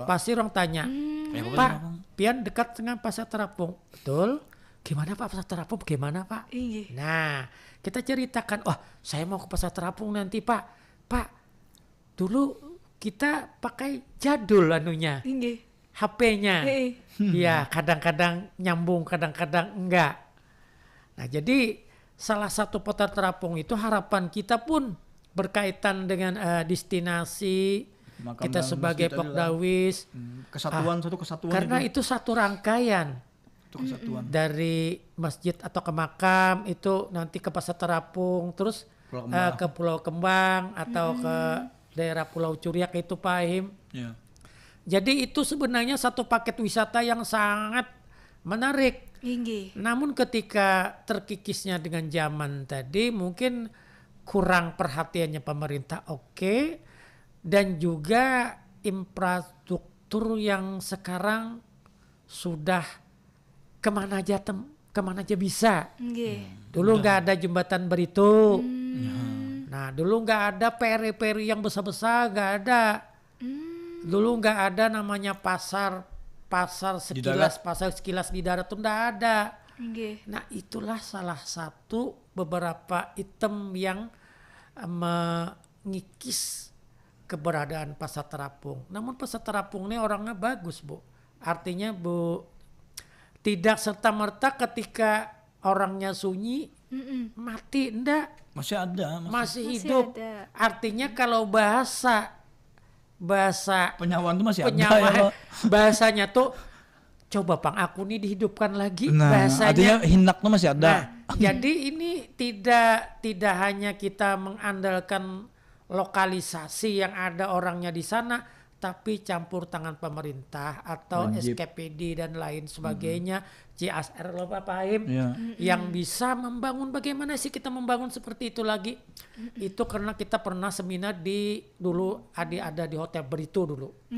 pasti orang tanya, Pak, pian dekat dengan Pasar Terapung, betul? Gimana Pak Pasar Terapung? Gimana Pak? Nah, kita ceritakan, saya mau ke Pasar Terapung nanti Pak. Pak, dulu kita pakai jadul anunya, HP-nya. Ya, kadang-kadang nyambung, kadang-kadang enggak. Nah, jadi salah satu Pasar Terapung itu harapan kita pun berkaitan dengan destinasi makam kita sebagai Pokdawis. Satu kesatuan. Karena itu satu rangkaian. Dari masjid atau ke makam itu nanti ke Pasar Terapung, terus ke Pulau Kembang atau ke daerah Pulau Curiak itu Pak Ahim. Jadi itu sebenarnya satu paket wisata yang sangat menarik. Namun ketika terkikisnya dengan zaman tadi mungkin kurang perhatiannya pemerintah dan juga infrastruktur yang sekarang sudah kemana aja bisa. Dulu nggak ada jembatan Beritu. Nah dulu nggak ada peri-peri yang besar-besar, nggak ada. Dulu nggak ada namanya pasar sekilas di darat tuh nggak ada. Nah itulah salah satu beberapa item yang mengikis keberadaan Pasar Terapung. Namun Pasar Terapung ini orangnya bagus Bu. Artinya Bu, tidak serta-merta ketika orangnya sunyi mati, enggak. Masih ada. Masih hidup. Ada. Artinya kalau bahasa penyawaan itu masih ada ya. Bahasanya tuh coba Pang aku nih dihidupkan lagi. Bahasanya artinya hinak tuh masih ada. Jadi ini tidak hanya kita mengandalkan lokalisasi yang ada orangnya di sana, tapi campur tangan pemerintah atau SKPD dan lain sebagainya, CSR loh Pak Aim, yang bisa membangun. Bagaimana sih kita membangun seperti itu lagi? Itu karena kita pernah seminar dulu ada di Hotel Beritu dulu.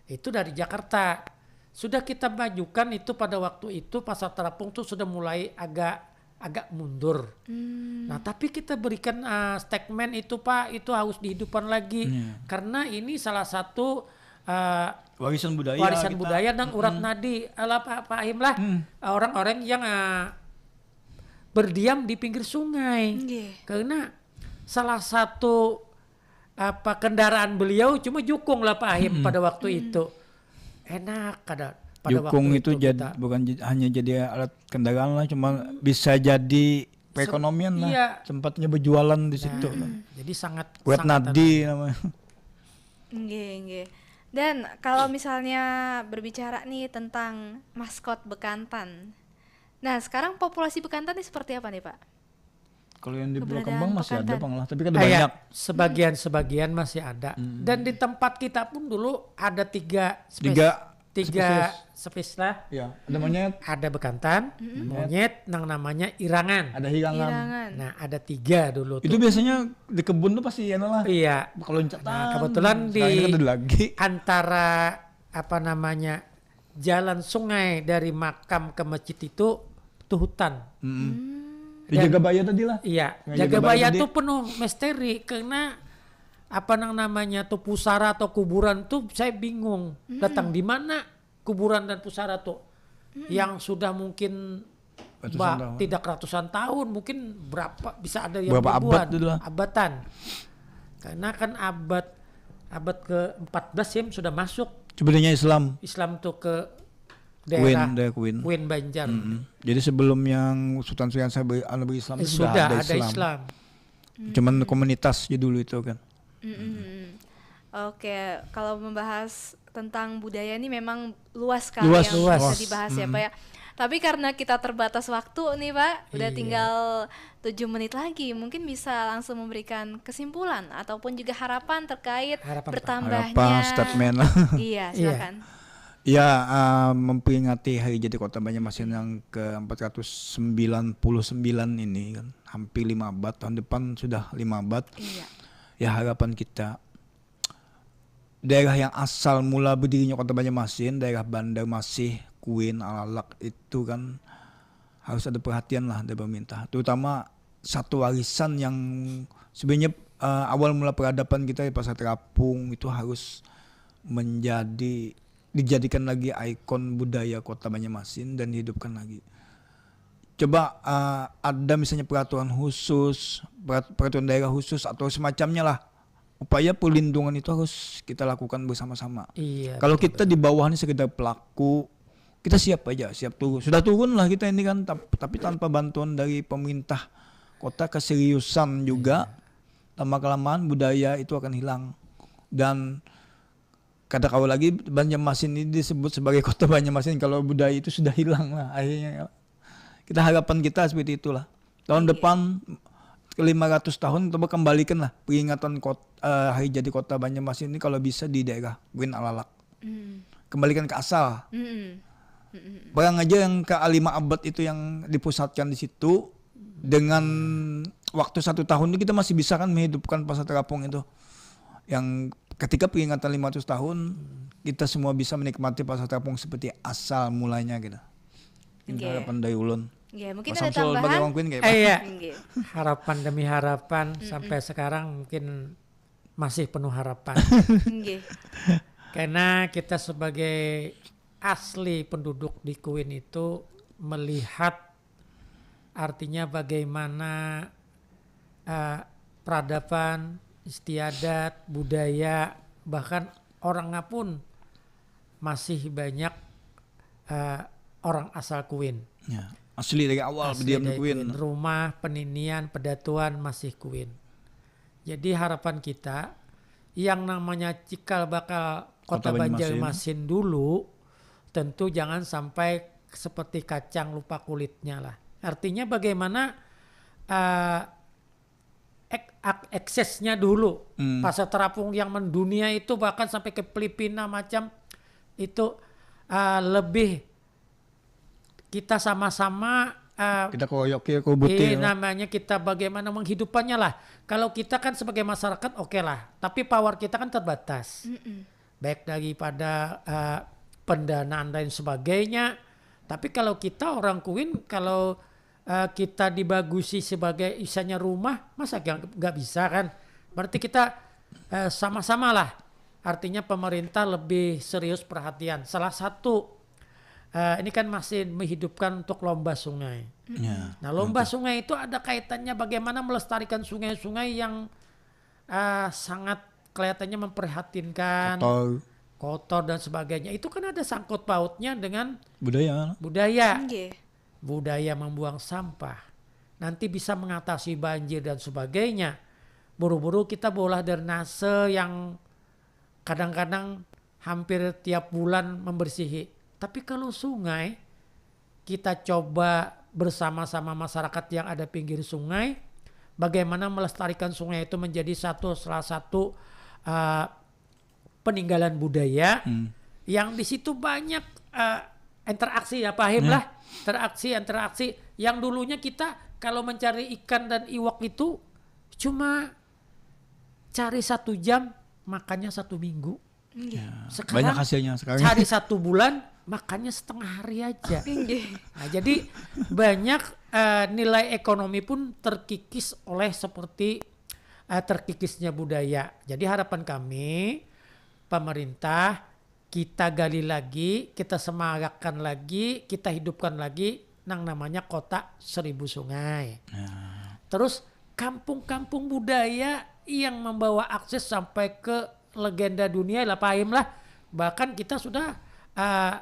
itu dari Jakarta. Sudah kita majukan itu pada waktu itu pasar terapung tuh sudah mulai agak mundur. Nah tapi kita berikan statement itu Pak, itu harus dihidupkan lagi karena ini salah satu Warisan budaya budaya dan urat nadi ala Pak Ahim lah, orang-orang yang berdiam di pinggir sungai. Karena salah satu kendaraan beliau cuma jukung lah Pak Ahim pada waktu itu. Enak pada jukung waktu itu bukan hanya jadi alat kendaraan lah, cuma bisa jadi perekonomian lah. Iya. Tempatnya berjualan di situ. Jadi sangat Urat nadi namanya. Nggih. Dan kalau misalnya berbicara nih tentang maskot bekantan. Nah, sekarang populasi bekantan ini seperti apa nih, Pak? Kalau yang di Pulau Keberadaan Kembang masih ada bekantan. Bang lah, tapi kan ada banyak. Sebagian masih ada. Dan di tempat kita pun dulu ada tiga spesies lah. Ya, ada monyet, Ada bekantan, monyet, yang namanya irangan. ada hirangan. Nah, ada 3 dulu Itu tuh. biasanya di kebun tuh pasti ya lah. Iya. Kalau loncatan. Nah, kebetulan Sekarang ini kan ada lagi. antara jalan sungai dari makam ke masjid itu hutan. Jaga Baya tadi lah. Iya, Yang Jagabaya tadi. tuh penuh misteri karena tuh pusara atau kuburan tuh saya bingung datang di mana kuburan dan pusara tuh yang sudah mungkin Ratusan tahun. tidak ratusan tahun, mungkin berapa bisa ada yang Berapa ribuan, abad dulu lah. abatan. Karena kan abad ke-14 ya sudah masuk Sebenarnya Islam. Islam tuh ke daerah Kuin. Kuin Banjar. Jadi sebelum yang Sultan Suriansa berislam itu Sudah ada ada Islam. Cuman komunitas dulu itu kan. Oke, kalau membahas tentang budaya ini memang luas sekali Luas, yang luas. bisa dibahas ya Pak ya. Tapi karena kita terbatas waktu nih Pak, udah Iya. tinggal 7 menit lagi, mungkin bisa langsung memberikan kesimpulan ataupun juga harapan terkait Harapan, Pak. bertambahnya. Harapan, statement. Iya, silakan. Ya, memperingati hari jadi Kota Banjarmasin yang ke-499 ini kan, hampir 5 abad, tahun depan sudah 5 abad. Iya. Ya harapan kita daerah yang asal mula berdirinya Kota Banjarmasin, daerah Banjarmasin, Kuin, Alalak itu kan harus ada perhatian lah dari pemerintah. Terutama satu warisan yang sebenarnya awal mula peradaban kita di Pasar Terapung itu harus dijadikan lagi ikon budaya Kota Banjarmasin dan dihidupkan lagi. Coba ada misalnya peraturan khusus, peraturan daerah khusus atau semacamnya lah. Upaya perlindungan itu harus kita lakukan bersama-sama. Iya. Kalau kita di bawah ini sekedar pelaku, kita siap aja, siap turun. Sudah turun lah kita ini kan, tapi tanpa bantuan dari pemerintah kota, keseriusan juga, lama-kelamaan budaya itu akan hilang. Dan kata kau lagi, Banjarmasin ini disebut sebagai Kota Banjarmasin kalau budaya itu sudah hilang lah akhirnya. Kita harapan kita seperti itulah. Tahun depan ke 500 tahun coba kembalikan lah peringatan hari jadi Kota Banjarmasin ini kalau bisa di daerah Kuin Alalak. Kembalikan ke asal. Barang aja yang ke 5 abad itu yang dipusatkan di situ, dengan waktu 1 tahun itu kita masih bisa kan menghidupkan Pasar Terapung itu. Yang ketika peringatan 500 tahun kita semua bisa menikmati Pasar Terapung seperti asal mulanya gitu. Ini harapan dari ulun. Ya, mungkin Mas ada Samsul sebagai tambahan. orang Kuin kayak Iya. Nggih. Harapan demi harapan sampai sekarang mungkin masih penuh harapan. Nggih. Karena kita sebagai asli penduduk di Kuin itu melihat artinya bagaimana peradaban, istiadat, budaya, bahkan orangnya pun masih banyak orang asal Kuin. Ya, asli dari awal Asli berdiam di dari Kuin. Rumah, peninian, pedatuan masih Kuin. Jadi harapan kita yang namanya cikal bakal Kota Banjarmasin dulu tentu jangan sampai seperti kacang lupa kulitnya lah. Artinya bagaimana eksesnya dulu. Pasar Terapung yang mendunia itu bahkan sampai ke Filipina macam itu lebih kita sama-sama Kita koyok ya, kobuti. namanya kita bagaimana menghidupannya lah. Kalau kita kan sebagai masyarakat oke lah, tapi power kita kan terbatas. baik daripada pendanaan dan sebagainya. Tapi kalau kita orang Kuin, kalau kita dibagusi sebagai isanya rumah, masa nggak bisa kan? Berarti kita sama-sama lah. Artinya pemerintah lebih serius perhatian. Salah satu ini kan masih menghidupkan untuk lomba sungai. Nah, lomba sungai itu ada kaitannya bagaimana melestarikan sungai-sungai yang sangat kelihatannya memprihatinkan, kotor dan sebagainya. Itu kan ada sangkut pautnya dengan budaya membuang sampah. Nanti bisa mengatasi banjir dan sebagainya. Buru-buru kita bola drainase yang kadang-kadang hampir tiap bulan membersihi. Tapi kalau sungai, kita coba bersama-sama masyarakat yang ada pinggir sungai, bagaimana melestarikan sungai itu menjadi salah satu peninggalan budaya yang di situ banyak interaksi ya Pak Him lah, interaksi yang dulunya kita kalau mencari ikan dan iwak itu cuma cari 1 jam, makannya 1 minggu. Sekarang banyak hasilnya sekarang. Cari 1 bulan, makannya setengah hari aja. Nah, jadi banyak nilai ekonomi pun terkikis oleh seperti terkikisnya budaya. Jadi harapan kami pemerintah, kita gali lagi, kita semangatkan lagi, kita hidupkan lagi yang namanya kota 1000 sungai. Terus kampung-kampung budaya yang membawa akses sampai ke legenda dunia lah Pak Haim lah. Bahkan kita sudah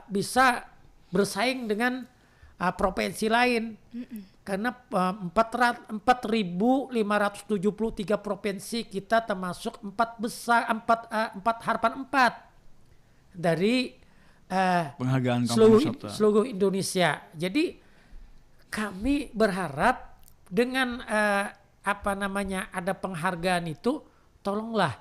bisa bersaing dengan provinsi lain. Karena 4.573 provinsi kita termasuk 4 harapan 4 dari penghargaan seluruh Indonesia. Jadi kami berharap dengan ada penghargaan itu, tolonglah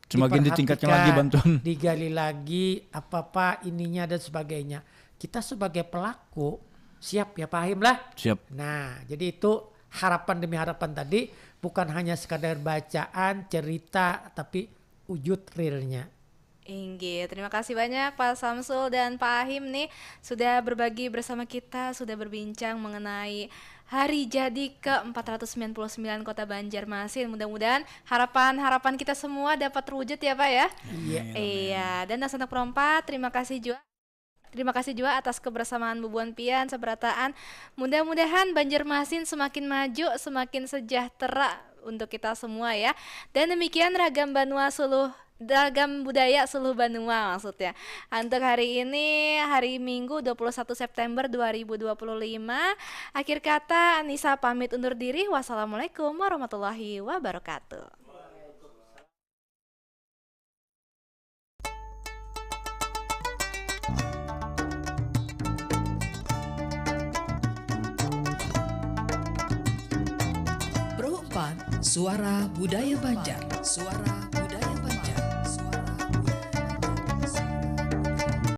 semakin ditingkatkan lagi bantuan, digali lagi apa ininya dan sebagainya. Kita sebagai pelaku siap ya Pak Haim lah. Siap. Nah, jadi itu harapan demi harapan tadi, bukan hanya sekadar bacaan, cerita, tapi wujud realnya. Terima kasih banyak Pak Samsul dan Pak Haim nih sudah berbagi bersama kita, sudah berbincang mengenai hari jadi ke-499 Kota Banjarmasin. Mudah-mudahan harapan kita semua dapat terwujud ya Pak ya. Iya. Dan Anak Perompak, terima kasih juga atas kebersamaan Bubuan Pian Sabarataan. Mudah-mudahan Banjarmasin semakin maju, semakin sejahtera untuk kita semua ya. Dan demikian ragam budaya seluruh Banua maksudnya. Untuk hari ini, hari Minggu 21 September 2025. Akhir kata, Anissa pamit undur diri. Wassalamualaikum warahmatullahi wabarakatuh. Pro 4 Suara Budaya Banjar. Suara